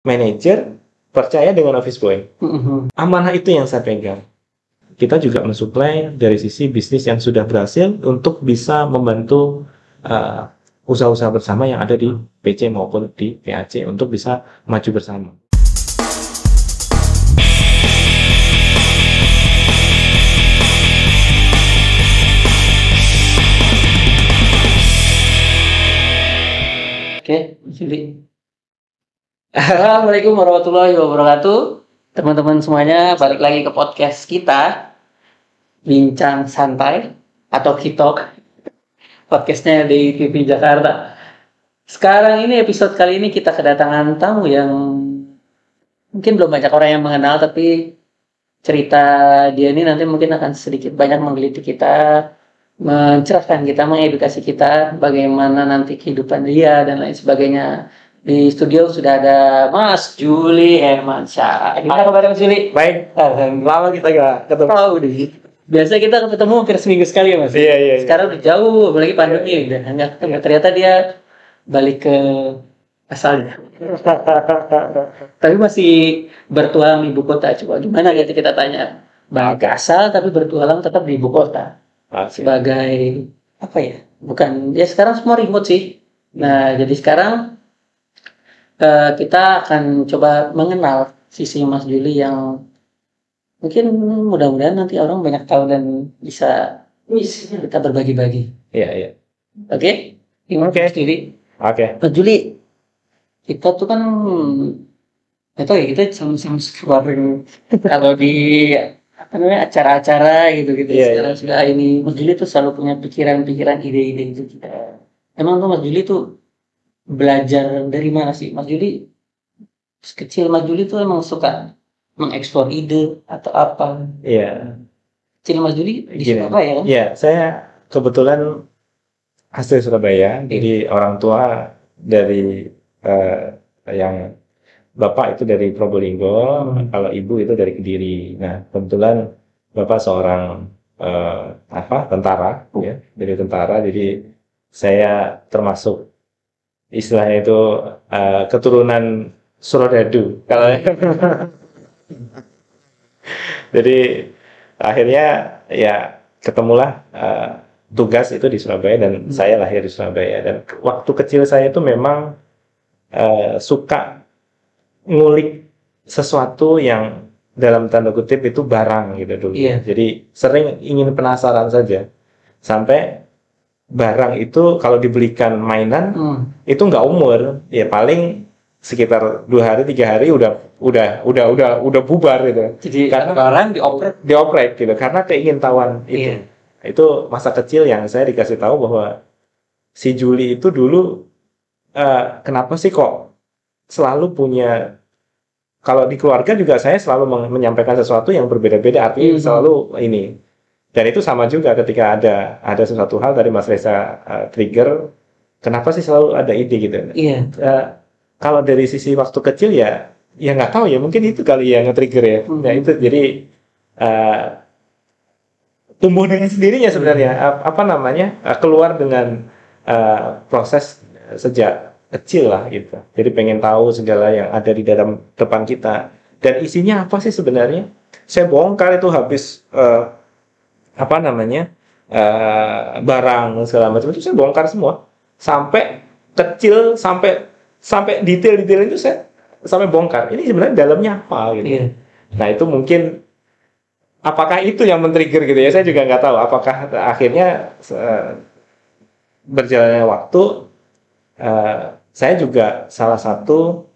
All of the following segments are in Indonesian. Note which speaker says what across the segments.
Speaker 1: manajer percaya dengan office boy. Amanah itu yang saya pegang. Kita juga mensuplai dari sisi bisnis yang sudah berhasil untuk bisa membantu usaha-usaha bersama yang ada di PC maupun di PAC untuk bisa maju bersama.
Speaker 2: Oke, Juli. Assalamualaikum warahmatullahi wabarakatuh. Teman-teman semuanya, balik lagi ke podcast kita, Bincang Santai atau Kitok, podcastnya di TV Jakarta. Sekarang ini episode kali ini kita kedatangan tamu yang mungkin belum banyak orang yang mengenal, tapi cerita dia ini nanti mungkin akan sedikit banyak menggelitik kita, mencerahkan kita, mengedukasi kita bagaimana nanti kehidupan dia dan lain sebagainya. Di studio sudah ada Mas Juli Hermansyah. Gimana kabarnya Mas Juli?
Speaker 1: Baik, lama kita gak ketemu.
Speaker 2: Oh, biasa kita ketemu hampir seminggu sekali ya Mas.
Speaker 1: Iya.
Speaker 2: Sekarang udah jauh, apalagi pandemi udah nggak ketemu. Ternyata dia balik ke asalnya. Tapi masih bertualang di ibu kota. Coba gimana gitu kita tanya. Balik ke asal tapi bertualang tetap di ibu kota. Sebagai apa ya? Bukan ya, sekarang semua remote sih. Nah, jadi sekarang kita akan coba mengenal sisi Mas Juli yang mungkin mudah-mudahan nanti orang banyak tahu dan bisa kita berbagi-bagi.
Speaker 1: Iya.
Speaker 2: Oke? Gimana Mas Juli?
Speaker 1: Oke.
Speaker 2: Mas Juli, kita tuh kan itu ya, kita sama-sama suka kalau di apa namanya acara-acara gitu
Speaker 1: Iya.
Speaker 2: Sudah ini Mas Juli tuh selalu punya pikiran-pikiran, ide-ide gitu kita. Emang tuh Mas Juli tuh belajar dari mana sih Mas Juli? Kecil Mas Juli tuh emang suka mengeksplor ide atau apa?
Speaker 1: Iya.
Speaker 2: Kecil Mas Juli di
Speaker 1: Gini.
Speaker 2: Surabaya kan?
Speaker 1: Iya, saya kebetulan asli Surabaya. Jadi orang tua dari yang bapak itu dari Probolinggo, kalau ibu itu dari Kediri. Nah, kebetulan bapak seorang tentara, ya, dari tentara. Jadi saya termasuk istilahnya itu keturunan Surodadu. Kalau jadi akhirnya ya ketemulah tugas itu di Surabaya dan saya lahir di Surabaya. Dan waktu kecil saya itu memang suka ngulik sesuatu yang dalam tanda kutip itu barang gitu dulu.
Speaker 2: Iya.
Speaker 1: Jadi sering ingin penasaran saja. Sampai barang itu kalau dibelikan mainan itu nggak umur, ya paling sekitar 2 hari 3 hari udah bubar gitu.
Speaker 2: Jadi
Speaker 1: Karena
Speaker 2: orang
Speaker 1: dioprek gitu karena keingintahuan itu.
Speaker 2: Iya.
Speaker 1: Itu masa kecil yang saya dikasih tahu bahwa si Juli itu dulu kenapa sih kok selalu punya, kalau di keluarga juga saya selalu menyampaikan sesuatu yang berbeda-beda, artinya selalu ini. Dan itu sama juga ketika ada sesuatu hal dari Mas Reza trigger, kenapa sih selalu ada ide gitu.
Speaker 2: Iya.
Speaker 1: Kalau dari sisi waktu kecil ya nggak tahu ya, mungkin itu kali yang nge-trigger ya. Nah itu jadi tumbuh dengan sendirinya sebenarnya, keluar dengan proses sejak kecil lah gitu. Jadi pengen tahu segala yang ada di dalam depan kita dan isinya apa sih sebenarnya. Saya bongkar itu habis barang segala macam itu saya bongkar semua sampai kecil, sampai detail-detail itu saya sampai bongkar. Ini sebenarnya dalamnya apa gitu.
Speaker 2: Iya.
Speaker 1: Nah itu mungkin apakah itu yang men-trigger gitu ya, saya juga nggak tahu. Apakah akhirnya berjalannya waktu saya juga salah satu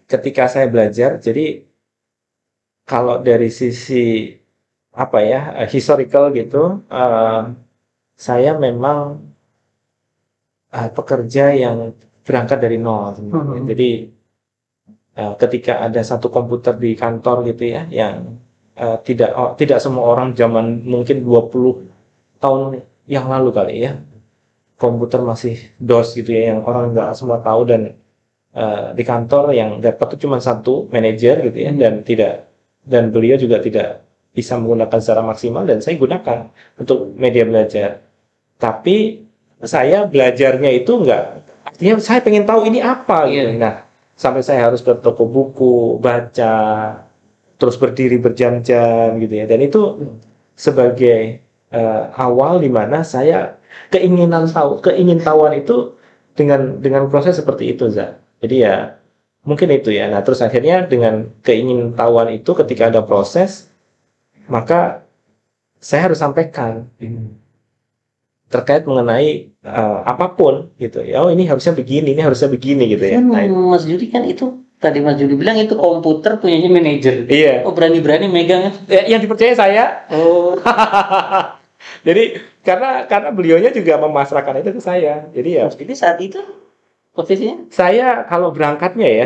Speaker 1: ketika saya belajar, jadi kalau dari sisi historical gitu, saya memang pekerja yang berangkat dari nol. Jadi ketika ada satu komputer di kantor gitu ya, yang tidak semua orang zaman mungkin 20 tahun yang lalu kali ya, komputer masih DOS gitu ya, yang orang nggak semua tahu, dan di kantor yang dapat itu cuma satu manajer gitu ya, dan beliau juga tidak bisa menggunakan secara maksimal, dan saya gunakan untuk media belajar. Tapi saya belajarnya itu enggak, artinya saya pengen tahu ini apa gitu. Nah, sampai saya harus ke toko buku, baca, terus berdiri berjam-jam gitu ya. Dan itu sebagai awal di mana saya keingintahuan itu dengan proses seperti itu, Za. Jadi ya mungkin itu ya. Nah, terus akhirnya dengan keingintahuan itu ketika ada proses, maka saya harus sampaikan terkait mengenai apapun gitu. Ya, oh ini harusnya begini gitu ya.
Speaker 2: Kan
Speaker 1: Nah,
Speaker 2: Mas Judi kan itu tadi Mas Judi bilang itu komputer punyanya manajer.
Speaker 1: iya.
Speaker 2: Oh berani-berani megang.
Speaker 1: Yang dipercaya saya.
Speaker 2: Oh.
Speaker 1: Jadi karena beliaunya juga memasrahkan itu ke saya. Jadi ya
Speaker 2: Mas Judi saat itu posisinya?
Speaker 1: saya kalau berangkatnya ya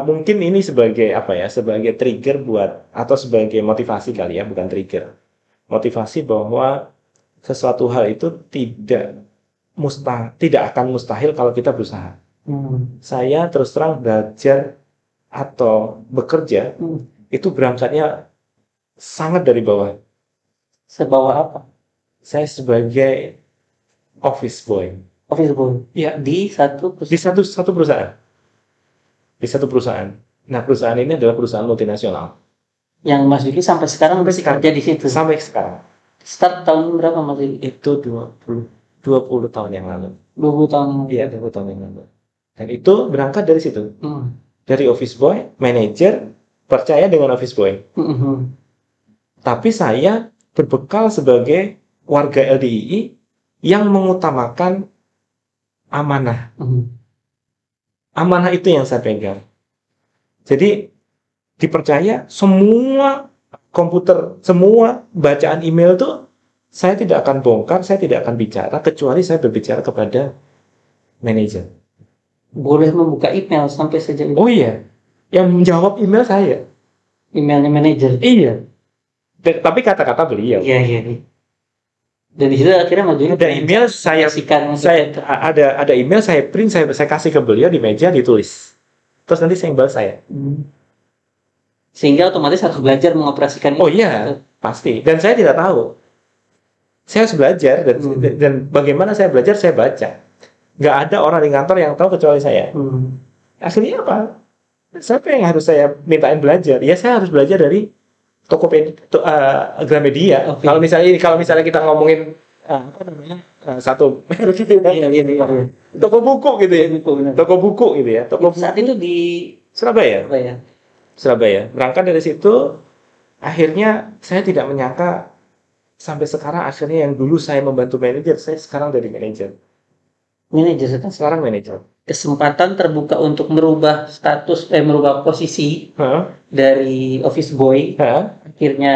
Speaker 1: mungkin ini sebagai apa ya, sebagai trigger buat atau sebagai motivasi kali ya, bukan trigger. Motivasi bahwa sesuatu hal itu tidak akan mustahil kalau kita berusaha. Saya terus terang belajar atau bekerja itu berangkatnya sangat dari bawah.
Speaker 2: Sebawa apa?
Speaker 1: Saya sebagai office boy.
Speaker 2: Office boy.
Speaker 1: Ya,
Speaker 2: Di satu
Speaker 1: di satu perusahaan. Di satu perusahaan. Nah, perusahaan ini adalah perusahaan multinasional.
Speaker 2: yang Mas Judi sampai sekarang masih kerja di situ.
Speaker 1: Sampai sekarang.
Speaker 2: Start tahun berapa Mas Judi?
Speaker 1: Itu 20 tahun yang lalu.
Speaker 2: 20 tahun.
Speaker 1: Iya, 20 tahun yang lalu. Dan itu berangkat dari situ. Dari office boy, manager, percaya dengan office boy. Tapi saya berbekal sebagai warga LDII yang mengutamakan amanah. Amanah itu yang saya pegang. Jadi dipercaya semua komputer, semua bacaan email itu saya tidak akan bongkar, saya tidak akan bicara kecuali saya berbicara kepada manajer.
Speaker 2: Boleh membuka email sampai sejauh itu?
Speaker 1: Oh iya, yang menjawab email saya.
Speaker 2: Emailnya manajer?
Speaker 1: Iya. Tapi kata-kata beliau.
Speaker 2: Iya. Dan di situ akhirnya Mas Judi
Speaker 1: ada email saya ada email saya print, saya kasih ke beliau di meja, ditulis. Terus nanti saya balas saya.
Speaker 2: Sehingga otomatis harus belajar mengoperasikan
Speaker 1: itu. Oh iya, pasti. Dan saya tidak tahu. Saya harus belajar dan bagaimana saya belajar, saya baca. Nggak ada orang di kantor yang tahu kecuali saya. Akhirnya apa? Siapa yang harus saya mintain belajar? Ya saya harus belajar dari Gramedia. Okay. Kalau misalnya kita ngomongin satu toko buku gitu ya. Toko buku gitu ya.
Speaker 2: Saat itu di
Speaker 1: Surabaya. Berangkat dari situ, akhirnya saya tidak menyangka sampai sekarang akhirnya yang dulu saya membantu manajer, saya sekarang dari manajer. Sekarang manajer.
Speaker 2: Kesempatan terbuka untuk merubah status, merubah posisi dari office boy, akhirnya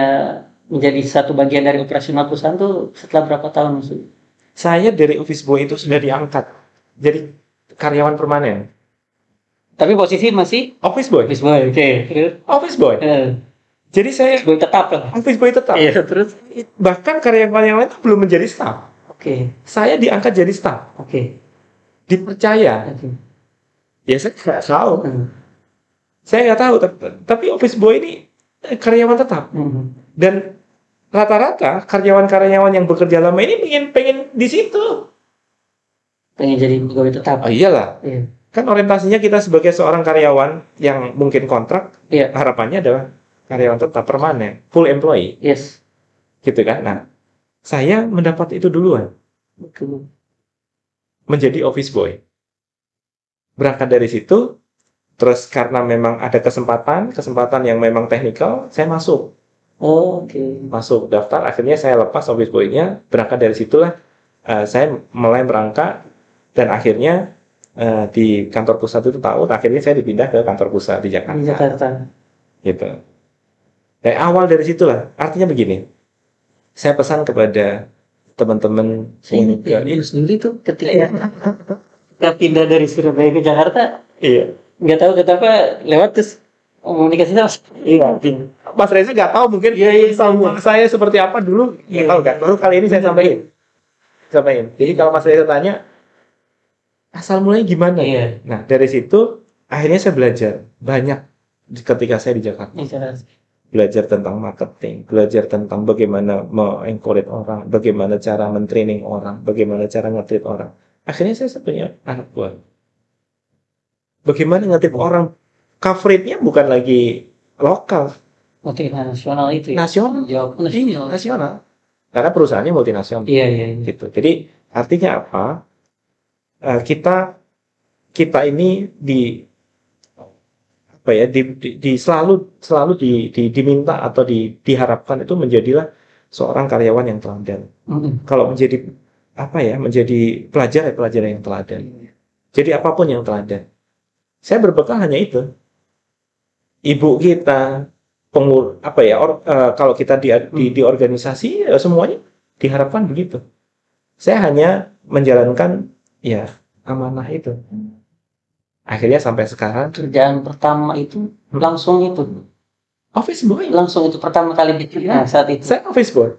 Speaker 2: menjadi satu bagian dari operasional perusahaan tuh setelah berapa tahun maksudnya?
Speaker 1: Saya dari office boy itu sudah diangkat jadi karyawan permanen.
Speaker 2: Tapi posisi masih
Speaker 1: office boy.
Speaker 2: Office boy, oke.
Speaker 1: Office boy. Jadi saya
Speaker 2: office boy tetap lah.
Speaker 1: Office boy tetap.
Speaker 2: Iya, terus
Speaker 1: bahkan karyawan yang lain itu belum menjadi staff.
Speaker 2: Oke.
Speaker 1: Saya diangkat jadi staff.
Speaker 2: Oke.
Speaker 1: Dipercaya. Ya saya nggak tahu. Saya nggak tahu. Tapi office boy ini karyawan tetap. Dan rata-rata karyawan-karyawan yang bekerja lama ini pengen di situ.
Speaker 2: Pengen jadi pegawai tetap.
Speaker 1: Oh iyalah. Iya. Kan orientasinya kita sebagai seorang karyawan yang mungkin kontrak, harapannya adalah karyawan tetap permanen, full employee.
Speaker 2: Yes.
Speaker 1: Gitu kan. Nah, saya mendapat itu duluan. Menjadi office boy. Berangkat dari situ, terus karena memang ada kesempatan yang memang teknikal, saya masuk. Masuk daftar, akhirnya saya lepas office boy-nya, berangkat dari situlah saya mulai merangkak, dan akhirnya di kantor pusat itu tahu, akhirnya saya dipindah ke kantor pusat di Jakarta. Gitu. Dari awal dari situlah, artinya begini, saya pesan kepada teman-teman
Speaker 2: sendiri tuh ketika pindah dari Surabaya ke Jakarta, nggak tahu kenapa lewat terus komunikasi sama
Speaker 1: Mas Reza nggak tahu mungkin saya seperti apa dulu nggak tahu kan, baru kali ini saya sampaikan. Jadi kalau Mas Reza tanya asal mulai gimana, nah dari situ akhirnya saya belajar banyak ketika saya di Jakarta. Belajar tentang marketing, belajar tentang bagaimana me-encourage orang, bagaimana cara men-training orang, bagaimana cara nge-treat orang. Akhirnya saya punya anak buah. Bagaimana ngetip orang, coverage-nya bukan lagi lokal,
Speaker 2: multinasional itu ya.
Speaker 1: nasional.
Speaker 2: Jawab
Speaker 1: Iya, nasional. Karena perusahaannya multinasional.
Speaker 2: Iya, iya, iya.
Speaker 1: Gitu. Jadi artinya apa? Kita ini selalu diminta atau diharapkan itu menjadilah seorang karyawan yang teladan. Kalau menjadi pelajar yang teladan. Jadi apapun yang teladan. Saya berbekal hanya itu. Ibu kita, kalau kita di organisasi, semuanya diharapkan begitu. Saya hanya menjalankan ya amanah itu. Akhirnya sampai sekarang
Speaker 2: Kerjaan pertama itu langsung itu.
Speaker 1: Office boy.
Speaker 2: Langsung itu pertama kali bikin saat itu.
Speaker 1: Saya office boy.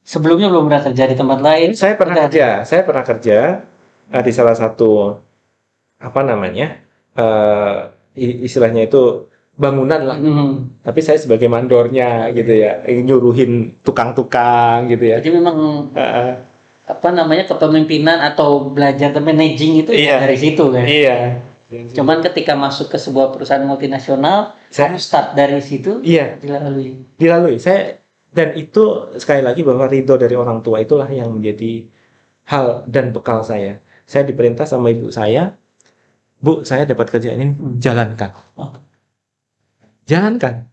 Speaker 2: Sebelumnya belum pernah kerja di tempat lain.
Speaker 1: Saya pernah kerja di salah satu istilahnya itu bangunan lah. Tapi saya sebagai mandornya gitu ya, nyuruhin tukang-tukang gitu ya.
Speaker 2: Jadi memang kepemimpinan atau belajar managing itu dari situ kan.
Speaker 1: Iya.
Speaker 2: Cuman ketika masuk ke sebuah perusahaan multinasional, harus start dari situ.
Speaker 1: Iya. Dilalui. Dan itu sekali lagi bahwa ridho dari orang tua itulah yang menjadi hal dan bekal saya. Saya diperintah sama ibu saya, Bu, saya dapat kerjaan ini, jalankan. Jalankan.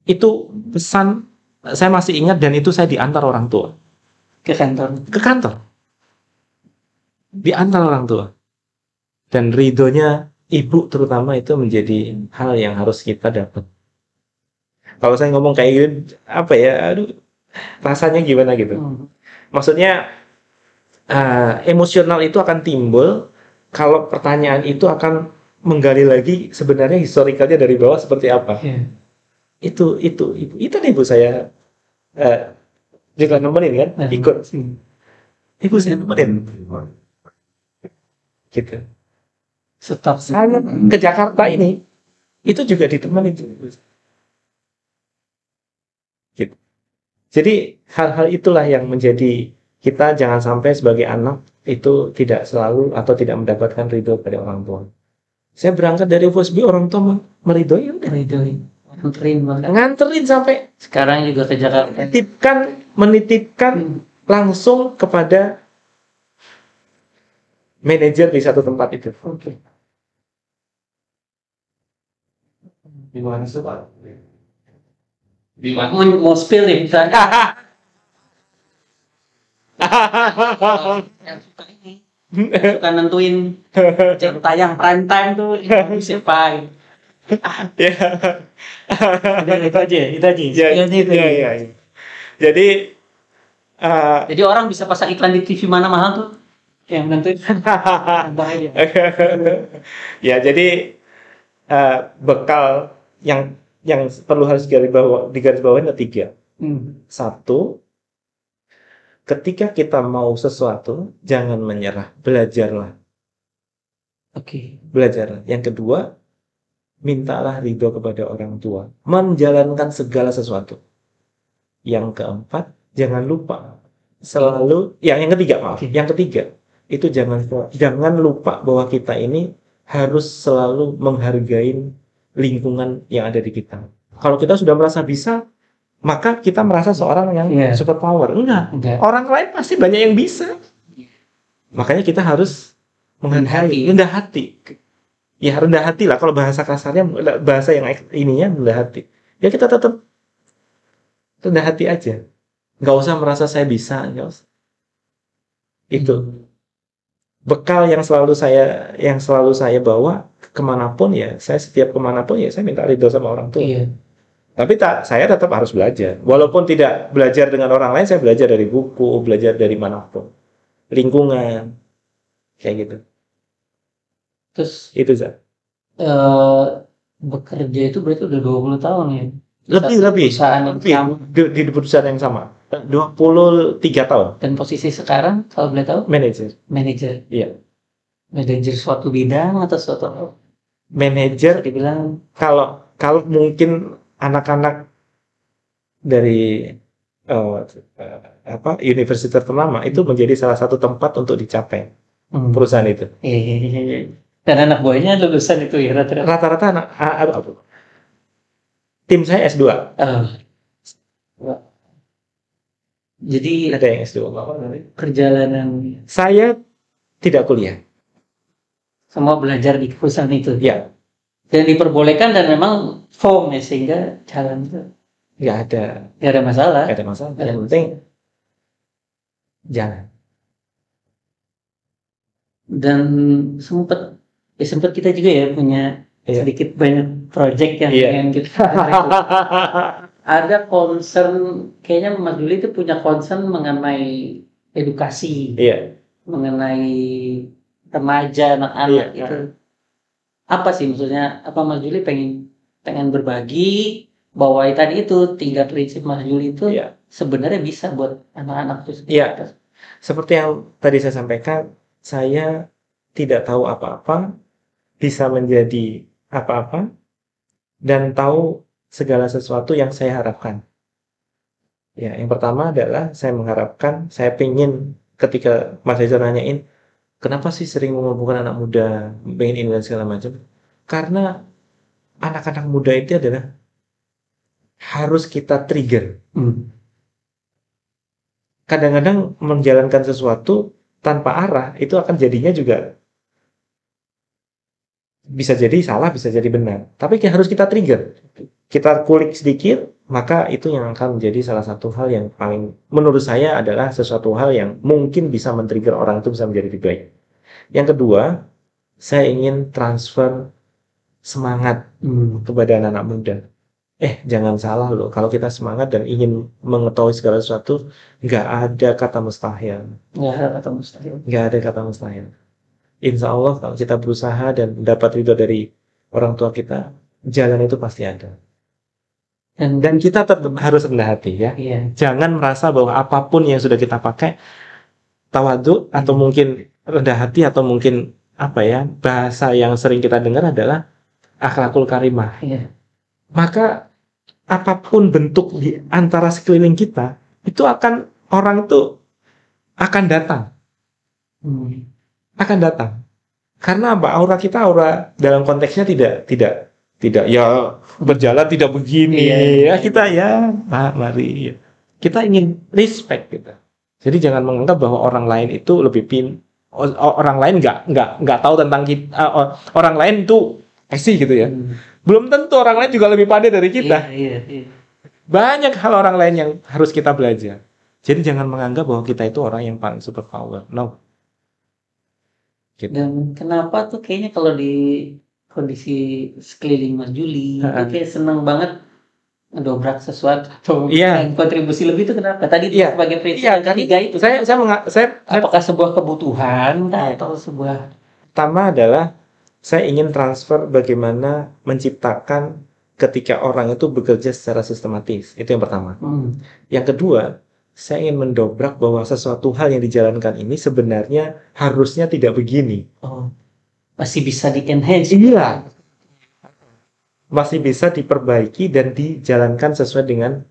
Speaker 1: Itu pesan saya masih ingat, dan itu saya diantar orang tua.
Speaker 2: Ke kantor.
Speaker 1: Diantar orang tua. Dan ridhonya ibu terutama itu menjadi hal yang harus kita dapat. Kalau saya ngomong kayak gitu, rasanya gimana gitu. Maksudnya emosional itu akan timbul kalau pertanyaan itu akan menggali lagi sebenarnya historikalnya dari bawah seperti apa. Itu nih ibu saya juga nemenin kan, ikut. Ibu saya nemenin. Gitu.
Speaker 2: Stop
Speaker 1: saya ke Jakarta ini itu juga ditemenin. Gitu. Jadi hal-hal itulah yang menjadi kita jangan sampai sebagai anak itu tidak selalu atau tidak mendapatkan ridho dari orang tua. Saya berangkat dari UFSB, orang tua meridhoi, udah nganterin sampai
Speaker 2: sekarang juga ke Jakarta.
Speaker 1: Menitipkan langsung kepada manajer di satu tempat itu. Oke. Di mana sih Pak? Di mana?
Speaker 2: Mau spill nih misalnya. Yang suka ini, suka nentuin jam tayang prime time tuh siapa? Itu aja.
Speaker 1: Iya. Jadi
Speaker 2: orang bisa pasang iklan di TV mana mahal tuh, yang nentuin.
Speaker 1: Ya, jadi bekal yang perlu harus digarisbawahi ada 3. 1, ketika kita mau sesuatu, jangan menyerah, belajarlah. Belajarlah. Yang kedua, mintalah ridho kepada orang tua, menjalankan segala sesuatu. Yang keempat, jangan lupa selalu, yang ketiga, itu jangan lupa bahwa kita ini harus selalu menghargai lingkungan yang ada di kita. Kalau kita sudah merasa bisa, maka kita merasa seorang yang super power. Enggak. Orang lain pasti banyak yang bisa. Makanya kita harus rendah hati. Ya rendah hati lah. Kalau bahasa kasarnya, bahasa yang ininya rendah hati. Ya kita tetap rendah hati aja. Nggak usah merasa saya bisa. Nggak usah. Itu bekal yang selalu saya bawa kemanapun ya. Setiap kemanapun ya saya minta ridho sama orang tua. Tapi saya tetap harus belajar. Walaupun tidak belajar dengan orang lain, saya belajar dari buku, belajar dari manapun. Lingkungan. Kayak gitu.
Speaker 2: Terus
Speaker 1: itu Zak.
Speaker 2: Bekerja itu berarti udah 20 tahun ya?
Speaker 1: Lebih. Di perusahaan yang sama. 23 tahun.
Speaker 2: Dan posisi sekarang, kalau boleh tahu? Manajer.
Speaker 1: Iya.
Speaker 2: Manajer suatu bidang atau suatu
Speaker 1: manajer
Speaker 2: dibilang
Speaker 1: kalau mungkin anak-anak dari universitas ternama itu menjadi salah satu tempat untuk dicapai perusahaan itu.
Speaker 2: Dan anak buahnya lulusan itu ya rata-rata.
Speaker 1: Rata-rata tim saya S2.
Speaker 2: Jadi
Speaker 1: Ada yang S2.
Speaker 2: perjalanan
Speaker 1: Saya tidak kuliah.
Speaker 2: semua belajar di perusahaan itu.
Speaker 1: Ya,
Speaker 2: Dan diperbolehkan dan memang form ya sehingga jalan itu
Speaker 1: nggak ada
Speaker 2: masalah.
Speaker 1: nggak ada masalah. Yang penting jalan.
Speaker 2: Dan sempat kita juga ya punya
Speaker 1: Iya.
Speaker 2: sedikit banyak project yang
Speaker 1: Iya.
Speaker 2: pengen kita ada concern, kayaknya Mas Juli itu punya concern mengenai edukasi,
Speaker 1: Iya.
Speaker 2: mengenai remaja, anak-anak
Speaker 1: Iya.
Speaker 2: itu. Apa sih maksudnya? Apa Mas Juli pengen berbagi bahwa tadi itu 3 prinsip Mas Juli itu
Speaker 1: Iya.
Speaker 2: sebenarnya bisa buat anak-anak itu sendiri.
Speaker 1: Iya. Seperti yang tadi saya sampaikan, saya tidak tahu apa-apa, bisa menjadi apa-apa, dan tahu segala sesuatu yang saya harapkan. Ya, yang pertama adalah saya mengharapkan, saya pengen ketika Mas Reza nanyain, kenapa sih sering mengumpulkan anak muda, pengen ini dan segala macam? Karena anak-anak muda itu adalah harus kita trigger. Kadang-kadang menjalankan sesuatu tanpa arah itu akan jadinya juga bisa jadi salah, bisa jadi benar. Tapi harus kita trigger. Kita kulik sedikit, maka itu yang akan menjadi salah satu hal yang paling menurut saya adalah sesuatu hal yang mungkin bisa men-trigger orang itu bisa menjadi lebih baik. Yang kedua, saya ingin transfer semangat kepada anak-anak muda. Jangan salah loh, kalau kita semangat dan ingin mengetahui segala sesuatu, nggak ada kata mustahil. Nggak ada kata mustahil. Insya Allah kalau kita berusaha dan mendapat ridho dari orang tua kita, jalan itu pasti ada. Dan kita tetap harus rendah hati ya.
Speaker 2: Iya.
Speaker 1: Jangan merasa bahwa apapun yang sudah kita pakai tawadhu atau mungkin rendah hati atau mungkin bahasa yang sering kita dengar adalah akhlakul karimah.
Speaker 2: Iya.
Speaker 1: Maka apapun bentuk di antara sekeliling kita itu orang itu akan datang. Akan datang. Karena aura kita dalam konteksnya tidak ya berjalan tidak begini.
Speaker 2: Iya.
Speaker 1: Ya kita mari. Kita ingin respect kita. Jadi jangan menganggap bahwa orang lain itu orang lain nggak tahu tentang kita. Orang lain itu gitu ya. Belum tentu orang lain juga lebih pandai dari kita.
Speaker 2: Iya.
Speaker 1: Banyak hal orang lain yang harus kita belajar. Jadi jangan menganggap bahwa kita itu orang yang paling super power. No. Gitu.
Speaker 2: Dan kenapa tuh kayaknya kalau di kondisi sekeliling Mas Juli itu kayak seneng banget ngedobrak sesuatu atau kontribusi lebih itu kenapa? Tadi itu sebagai prinsip yang ketiga itu.
Speaker 1: Saya
Speaker 2: apakah sebuah kebutuhan atau sebuah?
Speaker 1: Pertama adalah saya ingin transfer bagaimana menciptakan ketika orang itu bekerja secara sistematis. Itu yang pertama. Yang kedua, saya ingin mendobrak bahwa sesuatu hal yang dijalankan ini sebenarnya harusnya tidak begini.
Speaker 2: Masih bisa di-enhance.
Speaker 1: Iya. Masih bisa diperbaiki dan dijalankan sesuai dengan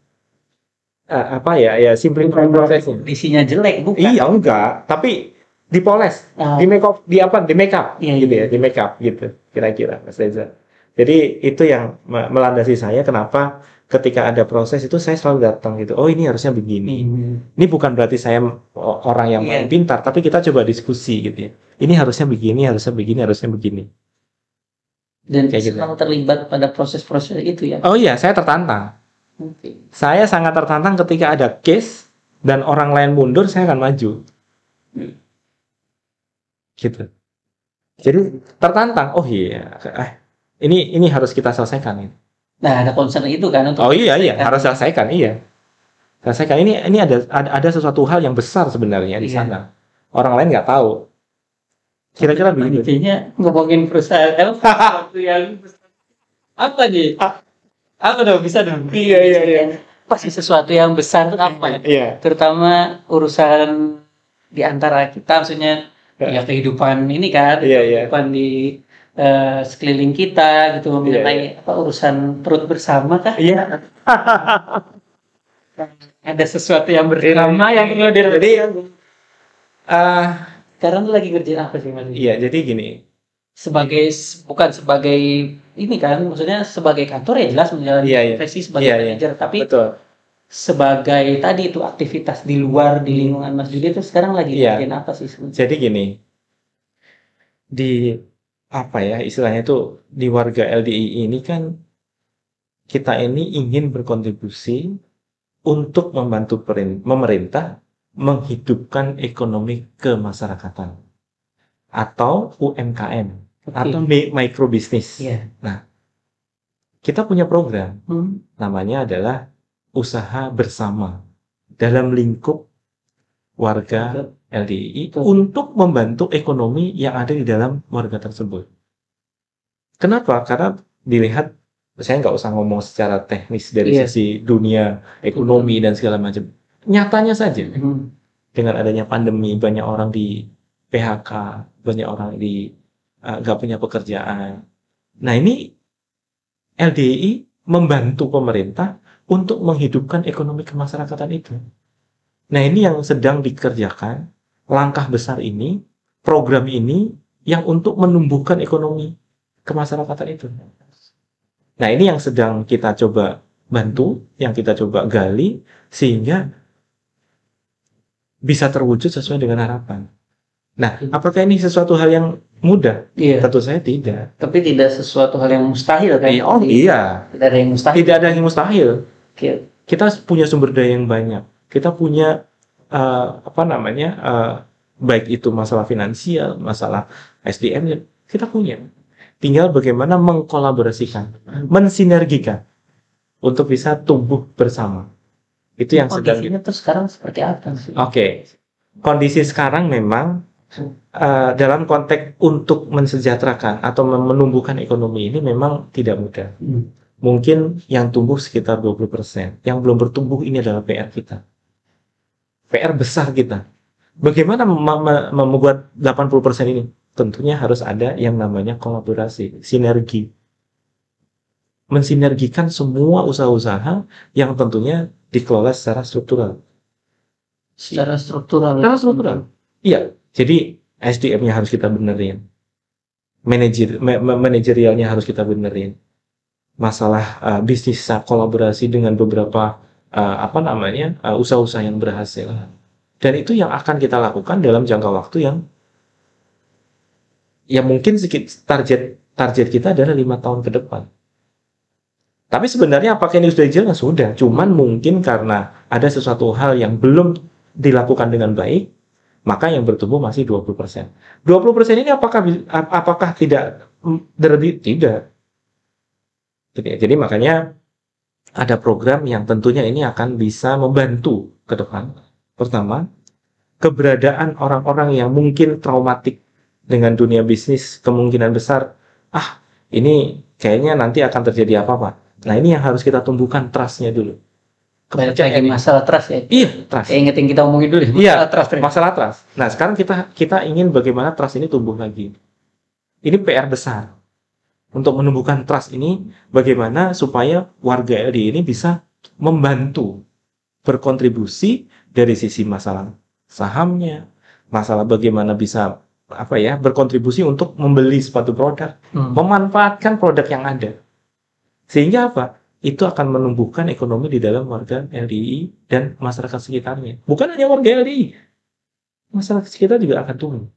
Speaker 1: simplify prosesnya.
Speaker 2: Isinya jelek bukan?
Speaker 1: Iya, enggak, tapi dipoles, di make up gitu ya, di make up gitu kira-kira Mas Reza. Jadi itu yang melandasi saya kenapa ketika ada proses itu saya selalu datang gitu. Oh, ini harusnya begini. Ini bukan berarti saya orang yang paling pintar, tapi kita coba diskusi gitu ya. Ini harusnya begini, harusnya begini, harusnya begini.
Speaker 2: Dan selalu terlibat pada proses-proses itu ya.
Speaker 1: Oh iya, saya tertantang. Saya sangat tertantang ketika ada case dan orang lain mundur, saya akan maju. Gitu. Jadi tertantang. Oh iya, ini harus kita selesaikan ini.
Speaker 2: Nah, ada concern itu kan untuk
Speaker 1: harus selesaikan, selesaikan. Ini ada sesuatu hal yang besar sebenarnya di sana. Orang lain nggak tahu. Kira-kira begitu.
Speaker 2: Intinya ngomongin perusahaan sesuatu yang besar. Apa nih? Apa dong, bisa dong?
Speaker 1: Iya.
Speaker 2: Pasti sesuatu yang besar itu apa ya?
Speaker 1: Iya.
Speaker 2: Terutama urusan di antara kita, maksudnya kehidupan ini kan, kehidupan di sekeliling kita gitu, mengenai apa urusan perut bersama kah?
Speaker 1: Iya.
Speaker 2: Ada sesuatu yang bersama yang perlu
Speaker 1: jadi
Speaker 2: sekarang lu lagi kerjain apa sih Mas?
Speaker 1: Iya, jadi gini.
Speaker 2: bukan sebagai ini kan, maksudnya sebagai kantor ya jelas menjalani profesi sebagai manajer, tapi
Speaker 1: betul.
Speaker 2: Sebagai tadi itu aktivitas di luar di lingkungan Mas Juli itu sekarang lagi bikin apa sih sebenarnya?
Speaker 1: Jadi gini, di apa ya istilahnya itu di warga LDI ini kan kita ini ingin berkontribusi untuk membantu pemerintah menghidupkan ekonomi kemasyarakatan atau UMKM atau mikrobisnis. Nah, kita punya program namanya adalah usaha bersama dalam lingkup warga LDI untuk membantu ekonomi yang ada di dalam warga tersebut. Kenapa? Karena dilihat, saya nggak usah ngomong secara teknis dari sisi dunia ekonomi dan segala macam. Nyatanya saja, dengan adanya pandemi banyak orang di PHK, banyak orang di nggak punya pekerjaan. Nah ini LDI membantu pemerintah untuk menghidupkan ekonomi kemasyarakatan itu. Nah ini yang sedang dikerjakan, langkah besar ini, program ini, yang untuk menumbuhkan ekonomi kemasyarakatan itu. Nah ini yang sedang kita coba bantu, yang kita coba gali, sehingga bisa terwujud sesuai dengan harapan. Nah, apakah ini sesuatu hal yang mudah? Tentu saya tidak.
Speaker 2: Tapi tidak sesuatu hal yang mustahil kan?
Speaker 1: Iya.
Speaker 2: Tidak ada yang mustahil.
Speaker 1: Tidak ada yang mustahil. Kita punya sumber daya yang banyak. Kita punya baik itu masalah finansial, masalah SDM, kita punya. Tinggal bagaimana mengkolaborasikan, mensinergikan untuk bisa tumbuh bersama. Itu yang sedang.
Speaker 2: Kondisinya tuh sekarang seperti apa sih?
Speaker 1: Kondisi sekarang memang dalam konteks untuk mensejahterakan atau menumbuhkan ekonomi ini memang tidak mudah. Mungkin yang tumbuh sekitar 20%. Yang belum bertumbuh ini adalah PR kita. PR besar kita. Bagaimana membuat 80% ini? Tentunya harus ada yang namanya kolaborasi, sinergi. Mensinergikan semua usaha-usaha yang tentunya dikelola secara struktural.
Speaker 2: Secara struktural.
Speaker 1: Iya. Jadi SDM-nya harus kita benerin. Manajerialnya harus kita benerin. Masalah bisnis kolaborasi dengan beberapa usaha-usaha yang berhasil. Dan itu yang akan kita lakukan dalam jangka waktu yang mungkin target kita adalah 5 tahun ke depan. Tapi sebenarnya apakah ini sudah jelas? Sudah. Cuman mungkin karena ada sesuatu hal yang belum dilakukan dengan baik, maka yang bertumbuh masih 20%. 20% ini apakah tidak berlebih? Tidak. Jadi makanya ada program yang tentunya ini akan bisa membantu ke depan. Pertama, keberadaan orang-orang yang mungkin traumatik dengan dunia bisnis, kemungkinan besar, ini kayaknya nanti akan terjadi apa-apa. Nah ini yang harus kita tumbuhkan trust-nya dulu.
Speaker 2: Kepercayaan masalah trust ya?
Speaker 1: Iya, trust.
Speaker 2: Ingat yang kita omongin dulu
Speaker 1: masalah trust. Nah sekarang kita ingin bagaimana trust ini tumbuh lagi. Ini PR besar. Untuk menumbuhkan trust ini, bagaimana supaya warga LDI ini bisa membantu berkontribusi dari sisi masalah sahamnya, masalah bagaimana bisa berkontribusi untuk membeli suatu produk, memanfaatkan produk yang ada. Sehingga itu akan menumbuhkan ekonomi di dalam warga LDI dan masyarakat sekitarnya. Bukan hanya warga LDI, masyarakat sekitar juga akan tumbuh.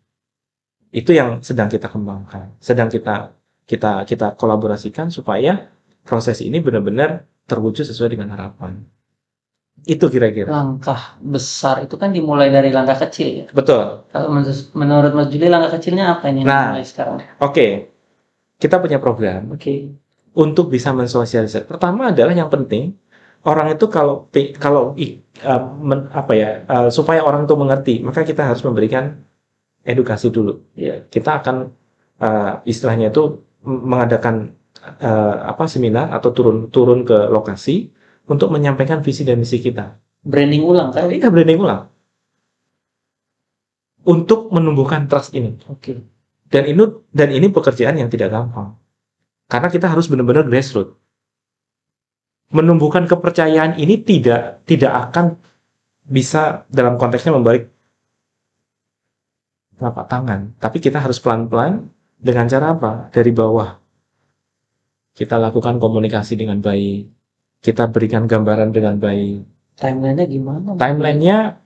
Speaker 1: Itu yang sedang kita kembangkan, sedang kita kolaborasikan supaya proses ini benar-benar terwujud sesuai dengan harapan. Itu kira-kira.
Speaker 2: Langkah besar itu kan dimulai dari langkah kecil ya.
Speaker 1: Betul.
Speaker 2: Kalau menurut Mas Juli langkah kecilnya apa ini mulai sekarang?
Speaker 1: Kita punya program. Untuk bisa mensosialisasi. Pertama adalah yang penting orang itu supaya orang itu mengerti, maka kita harus memberikan edukasi dulu. Kita akan istilahnya itu mengadakan seminar atau turun ke lokasi untuk menyampaikan visi dan misi kita.
Speaker 2: Branding ulang kan?
Speaker 1: Kita branding ulang untuk menumbuhkan trust ini. Dan ini pekerjaan yang tidak gampang karena kita harus benar-benar grassroots. Menumbuhkan kepercayaan ini tidak akan bisa dalam konteksnya membalik telapak tangan, tapi kita harus pelan-pelan Dengan cara apa? Dari bawah. Kita lakukan komunikasi dengan baik. Kita berikan gambaran dengan baik.
Speaker 2: Timelinenya gimana?
Speaker 1: Timelinenya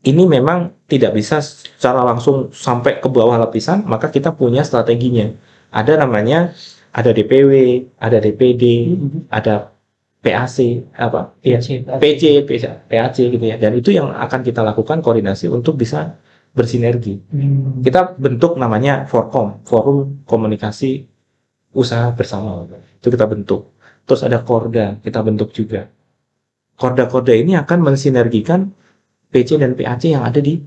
Speaker 1: ini memang tidak bisa secara langsung sampai ke bawah lapisan, maka kita punya strateginya. Ada namanya, ada DPW, ada DPD, ada PAC, apa? Ya, PC, PAC gitu ya. Dan itu yang akan kita lakukan koordinasi untuk bisa bersinergi. Kita bentuk namanya Forkom, Forum Komunikasi Usaha Bersama. Itu kita bentuk. Terus ada Korda, kita bentuk juga. Korda-korda ini akan mensinergikan PC dan PAC yang ada di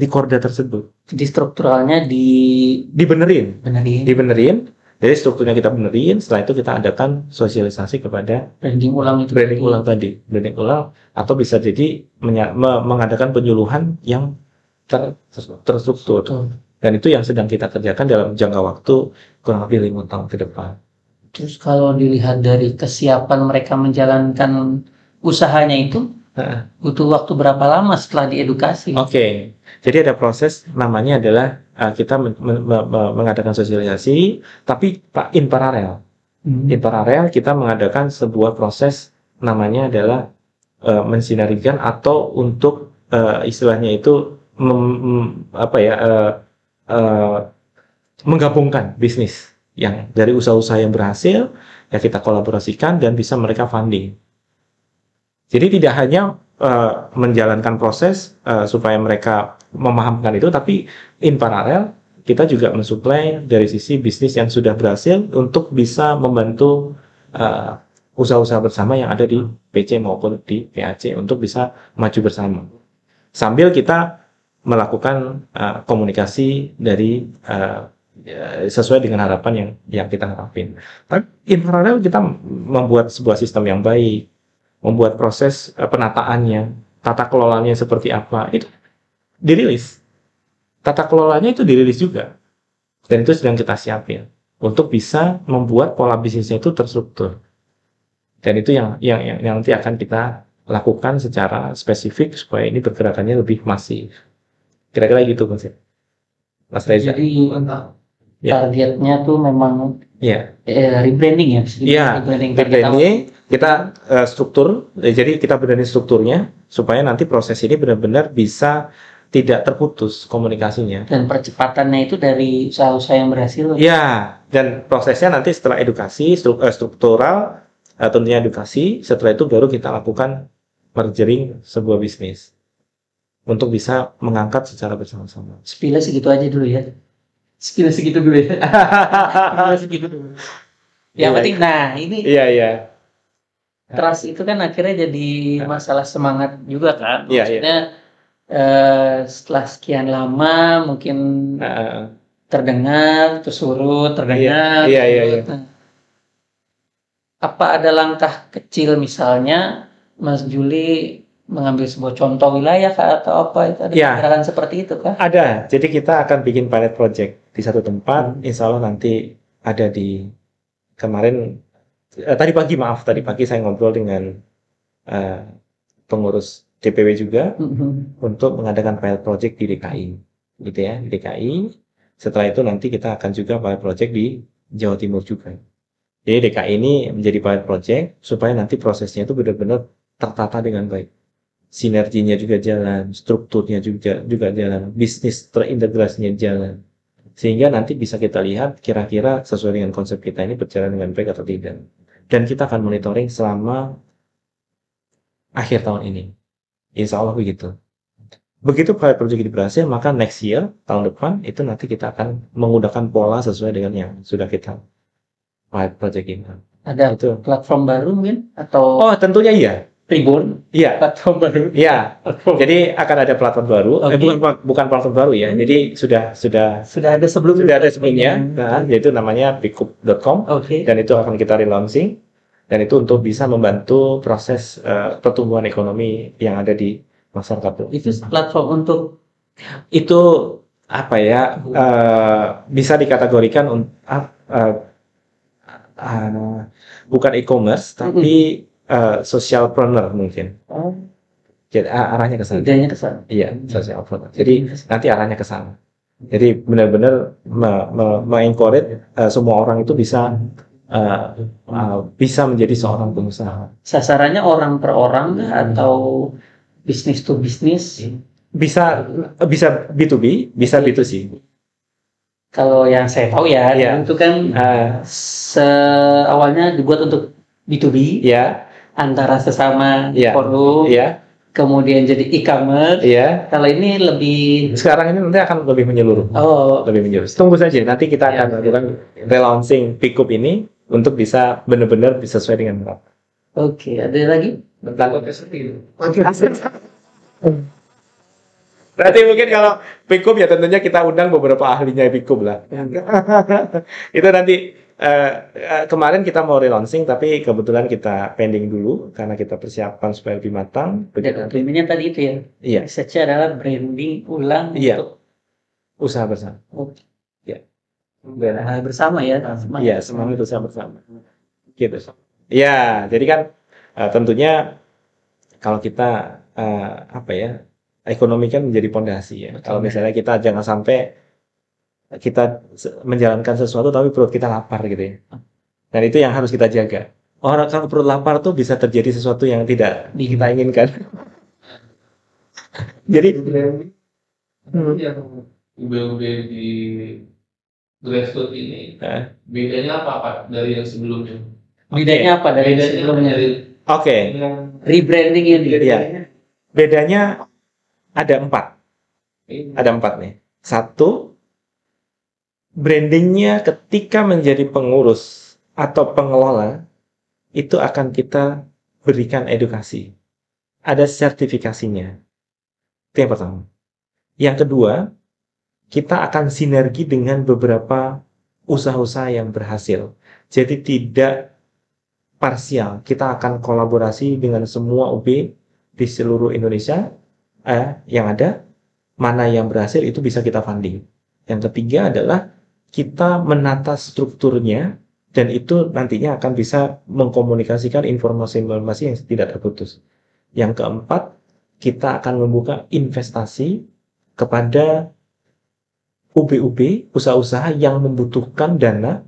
Speaker 1: Korda tersebut.
Speaker 2: Jadi strukturalnya
Speaker 1: Dibenerin.
Speaker 2: benerin.
Speaker 1: Jadi strukturnya kita benerin, setelah itu kita adakan sosialisasi kepada
Speaker 2: Branding ulang itu.
Speaker 1: branding ulang atau bisa jadi mengadakan penyuluhan yang terstruktur. Dan itu yang sedang kita kerjakan dalam jangka waktu kurang lebih 5 tahun ke depan.
Speaker 2: Terus kalau dilihat dari kesiapan mereka menjalankan usahanya itu, butuh waktu berapa lama setelah diedukasi?
Speaker 1: Oke. Jadi ada proses namanya adalah kita mengadakan sosialisasi, tapi in paralel. In paralel kita mengadakan sebuah proses namanya adalah mensinergikan atau untuk istilahnya itu menggabungkan bisnis yang dari usaha-usaha yang berhasil ya kita kolaborasikan dan bisa mereka funding. Jadi tidak hanya menjalankan proses supaya mereka memahamkan itu, tapi in paralel kita juga mensuplai dari sisi bisnis yang sudah berhasil untuk bisa membantu usaha-usaha bersama yang ada di PC maupun di PAC untuk bisa maju bersama. Sambil kita melakukan komunikasi dari sesuai dengan harapan yang kita harapin. Tapi in paralel kita membuat sebuah sistem yang baik, membuat proses penataannya, tata kelolanya seperti apa, itu dirilis. Tata kelolanya itu dirilis juga. Dan itu sedang kita siapin untuk bisa membuat pola bisnisnya itu terstruktur. Dan itu yang nanti akan kita lakukan secara spesifik supaya ini pergerakannya lebih masif. Kira-kira gitu Mas Reza.
Speaker 2: Jadi targetnya tuh memang rebranding ya?
Speaker 1: Iya, rebranding. Kita struktur, jadi kita benerin strukturnya supaya nanti proses ini benar-benar bisa tidak terputus komunikasinya.
Speaker 2: Dan percepatannya itu dari usaha-usaha yang berhasil.
Speaker 1: Ya, dan prosesnya nanti setelah edukasi struktural, tentunya edukasi. Setelah itu baru kita lakukan mergering sebuah bisnis untuk bisa mengangkat secara bersama-sama.
Speaker 2: Spill segitu aja dulu ya. Spill segitu dulu ya. Segitu dulu. Yang penting, nah ini.
Speaker 1: Iya.
Speaker 2: Trust itu kan akhirnya jadi masalah semangat juga kan.
Speaker 1: Maksudnya
Speaker 2: setelah sekian lama mungkin terdengar, terus surut, terdengar.
Speaker 1: Iya.
Speaker 2: Apa ada langkah kecil misalnya Mas Juli mengambil sebuah contoh wilayah atau apa itu ada gerakan seperti itu kan?
Speaker 1: Ada. Jadi kita akan bikin pilot project di satu tempat. Insya Allah nanti ada di kemarin. Tadi pagi saya ngobrol dengan pengurus DPW juga untuk mengadakan pilot project di DKI, gitu ya, di DKI. Setelah itu nanti kita akan juga pilot project di Jawa Timur juga. Jadi DKI ini menjadi pilot project supaya nanti prosesnya itu benar-benar tertata dengan baik. Sinerginya juga jalan, strukturnya juga jalan, bisnis terintegrasinya jalan. Sehingga nanti bisa kita lihat kira-kira sesuai dengan konsep kita ini berjalan dengan baik atau tidak. Dan kita akan monitoring selama akhir tahun ini. Insya Allah begitu. Begitu pilot project ini berhasil, maka next year, tahun depan, itu nanti kita akan menggunakan pola sesuai dengan yang sudah kita pilot project ini.
Speaker 2: Ada itu platform baru mungkin? Atau? Oh,
Speaker 1: tentunya iya.
Speaker 2: Tribun?
Speaker 1: Iya.
Speaker 2: Platform baru?
Speaker 1: Iya. Jadi akan ada platform baru. Bukan platform baru ya. Jadi sudah ada sebelumnya. Nah, yaitu namanya pikup.com. Dan itu akan kita relaunching. Dan itu untuk bisa membantu proses pertumbuhan ekonomi yang ada di masyarakat.
Speaker 2: Itu platform untuk
Speaker 1: itu apa ya? Bisa dikategorikan bukan e-commerce tapi socialpreneur mungkin. Jadi arahnya ke sana.
Speaker 2: Idenya ke sana.
Speaker 1: Iya, socialpreneur. Jadi nanti arahnya ke sana. Jadi benar-benar me-encourage semua orang itu bisa bisa menjadi seorang pengusaha.
Speaker 2: Sasarannya orang per orang atau bisnis to bisnis?
Speaker 1: Bisa B2B, bisa B2C.
Speaker 2: Kalau yang saya tahu ya,
Speaker 1: Iya.
Speaker 2: itu kan awalnya dibuat untuk B2B
Speaker 1: Ya,
Speaker 2: antara sesama
Speaker 1: Iya.
Speaker 2: forum,
Speaker 1: ya,
Speaker 2: kemudian jadi e-commerce.
Speaker 1: ya.
Speaker 2: Kalau ini lebih
Speaker 1: Sekarang ini nanti akan lebih menyeluruh. Lebih menyeluruh. Tunggu saja, nanti kita akan
Speaker 2: Iya.
Speaker 1: lakukan relaunching Pickup ini untuk bisa benar-benar bisa sesuai dengan mereka.
Speaker 2: Oke, ada lagi?
Speaker 1: Berarti mungkin kalau Pickup ya tentunya kita undang beberapa ahlinya Pickup lah. Itu nanti kemarin kita mau relaunching tapi kebetulan kita pending dulu karena kita persiapan supaya lebih matang.
Speaker 2: Dan primernya tadi itu ya.
Speaker 1: Iya.
Speaker 2: Research adalah branding ulang
Speaker 1: Iya.
Speaker 2: untuk
Speaker 1: Usaha bersama. Iya.
Speaker 2: Bersama ya.
Speaker 1: Iya, semangat usaha bersama. Gitu. Ya, jadi kan tentunya kalau kita ekonomi kan menjadi pondasi ya.
Speaker 2: Betul.
Speaker 1: Kalau misalnya kita jangan sampai kita menjalankan sesuatu tapi perut kita lapar gitu ya. Dan itu yang harus kita jaga. Orang kalau perut lapar tuh bisa terjadi sesuatu yang tidak kita inginkan. Jadi
Speaker 3: UB di grassroots ini bedanya apa Pak dari yang sebelumnya?
Speaker 2: Bedanya apa dari sebelumnya?
Speaker 1: Oke.
Speaker 2: Rebranding ini.
Speaker 1: Iya. Bedanya ada 4. Ada 4 nih. 1, brandingnya ketika menjadi pengurus atau pengelola itu akan kita berikan edukasi. Ada sertifikasinya. Itu yang pertama. Yang kedua, kita akan sinergi dengan beberapa usaha-usaha yang berhasil. Jadi tidak parsial. Kita akan kolaborasi dengan semua UB di seluruh Indonesia yang ada. Mana yang berhasil itu bisa kita funding. Yang ketiga adalah kita menata strukturnya dan itu nantinya akan bisa mengkomunikasikan informasi-informasi yang tidak terputus. Yang keempat, kita akan membuka investasi kepada UB-UB, usaha-usaha yang membutuhkan dana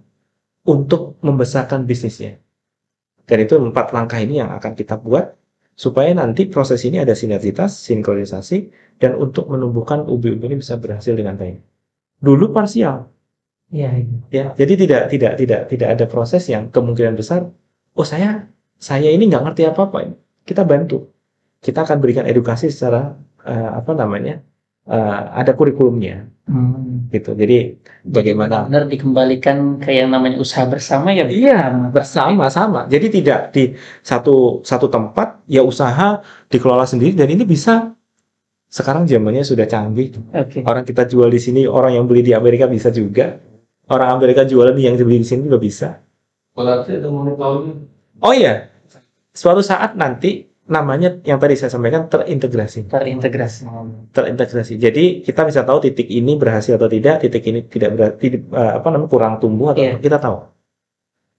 Speaker 1: untuk membesarkan bisnisnya. Dan itu 4 langkah ini yang akan kita buat supaya nanti proses ini ada sinergitas, sinkronisasi, dan untuk menumbuhkan UB-UB ini bisa berhasil dengan baik. Dulu parsial. Ya, jadi tidak ada proses yang kemungkinan besar. Oh saya ini nggak ngerti apa-apa. Kita bantu. Kita akan berikan edukasi secara ada kurikulumnya. Gitu. Jadi bagaimana?
Speaker 2: Benar dikembalikan ke yang namanya usaha bersama ya?
Speaker 1: Iya, bersama-sama. Jadi tidak di satu tempat ya usaha dikelola sendiri dan ini bisa. Sekarang zamannya sudah canggih.
Speaker 2: Okay.
Speaker 1: Orang kita jual di sini, orang yang beli di Amerika bisa juga. Orang Amerika jualan yang beli di sini juga bisa.
Speaker 3: Berarti ada monopoli.
Speaker 1: Oh iya, suatu saat nanti namanya yang tadi saya sampaikan terintegrasi. Jadi kita bisa tahu titik ini berhasil atau tidak, titik ini tidak berarti kurang tumbuh atau kita tahu.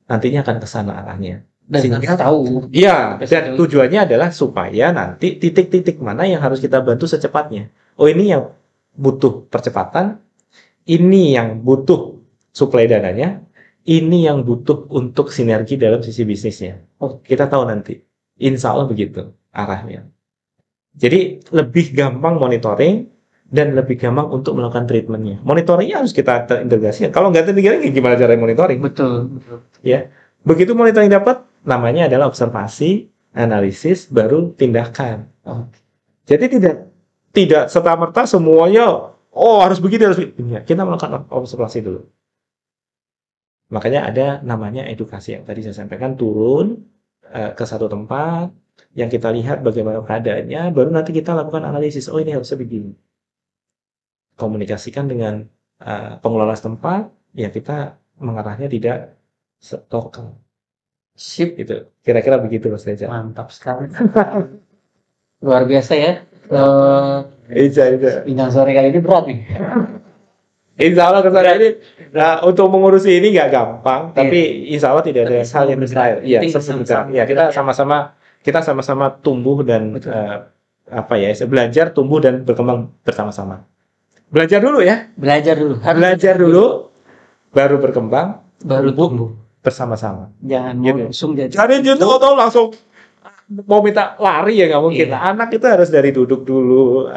Speaker 1: Nantinya akan ke sana arahnya.
Speaker 2: Dan kita tahu.
Speaker 1: Iya, dan tujuannya adalah supaya nanti titik-titik mana yang harus kita bantu secepatnya. Oh ini yang butuh percepatan, ini yang butuh suplai dananya, ini yang butuh untuk sinergi dalam sisi bisnisnya. Oh, kita tahu nanti. Insya Allah begitu arahnya. Jadi lebih gampang monitoring dan lebih gampang untuk melakukan treatmentnya. Monitoringnya harus kita terintegrasi. Kalau nggak terintegrasi, gimana cara monitoring?
Speaker 2: Betul.
Speaker 1: Ya, begitu monitoring dapat, namanya adalah observasi, analisis, baru tindakan. Jadi tidak serta-merta semuanya. Oh harus begini harus begini. Kita melakukan observasi dulu. Makanya ada namanya edukasi yang tadi saya sampaikan, turun ke satu tempat yang kita lihat bagaimana keadaannya, baru nanti kita lakukan analisis. Oh ini harusnya begini. Komunikasikan dengan pengelola setempat, ya kita mengarahnya tidak lokal.
Speaker 2: Sip.
Speaker 1: Gitu. Kira-kira begitu Mas Reza.
Speaker 2: Mantap sekali. Luar biasa ya. Bintang sore kali ini berat nih.
Speaker 1: Insya Allah kesana ini, untuk mengurusi ini nggak gampang, tapi insya Allah tidak ada hal yang mustahil. Iya, ya kita sama-sama tumbuh dan belajar, tumbuh dan berkembang bersama-sama. Belajar dulu ya.
Speaker 2: Belajar dulu. Harus
Speaker 1: Belajar dulu, baru berkembang,
Speaker 2: baru tumbuh.
Speaker 1: bersama-sama.
Speaker 2: Jangan
Speaker 1: Gitu.
Speaker 2: mau langsung jadi.
Speaker 1: Jadi tahu langsung mau minta lari ya nggak mungkin.
Speaker 2: Iya.
Speaker 1: Anak itu harus dari duduk dulu,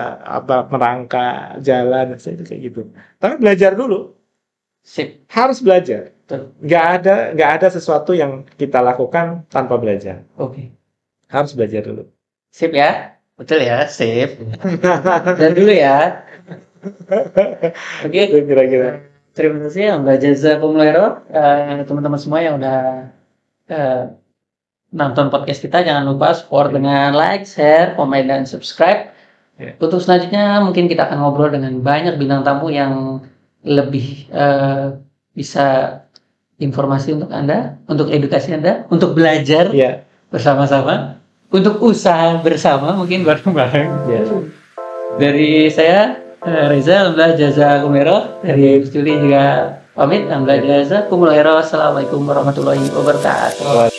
Speaker 1: merangkak, jalan, kayak gitu. Tapi belajar dulu,
Speaker 2: Sip.
Speaker 1: harus belajar.
Speaker 2: Betul.
Speaker 1: Nggak ada sesuatu yang kita lakukan tanpa belajar.
Speaker 2: Oke.
Speaker 1: Harus belajar dulu.
Speaker 2: Sip ya. Betul ya, sip. Dan dulu ya. Oke.
Speaker 1: Itu kira-kira.
Speaker 2: Terima kasih Mbak Jazakumullah khairan. Teman-teman semua yang udah nonton podcast kita, jangan lupa support dengan like, share, komen, dan subscribe.
Speaker 1: Ya.
Speaker 2: Untuk selanjutnya mungkin kita akan ngobrol dengan banyak bintang tamu yang lebih bisa informasi untuk Anda, untuk edukasi Anda, untuk belajar
Speaker 1: Ya.
Speaker 2: bersama-sama, untuk usaha bersama mungkin bareng-bareng.
Speaker 1: Ya.
Speaker 2: Dari saya Reza, alhamdulillah jazakumullah. Dari Juli juga pamit, alhamdulillah jazakumullah. Assalamualaikum warahmatullahi wabarakatuh.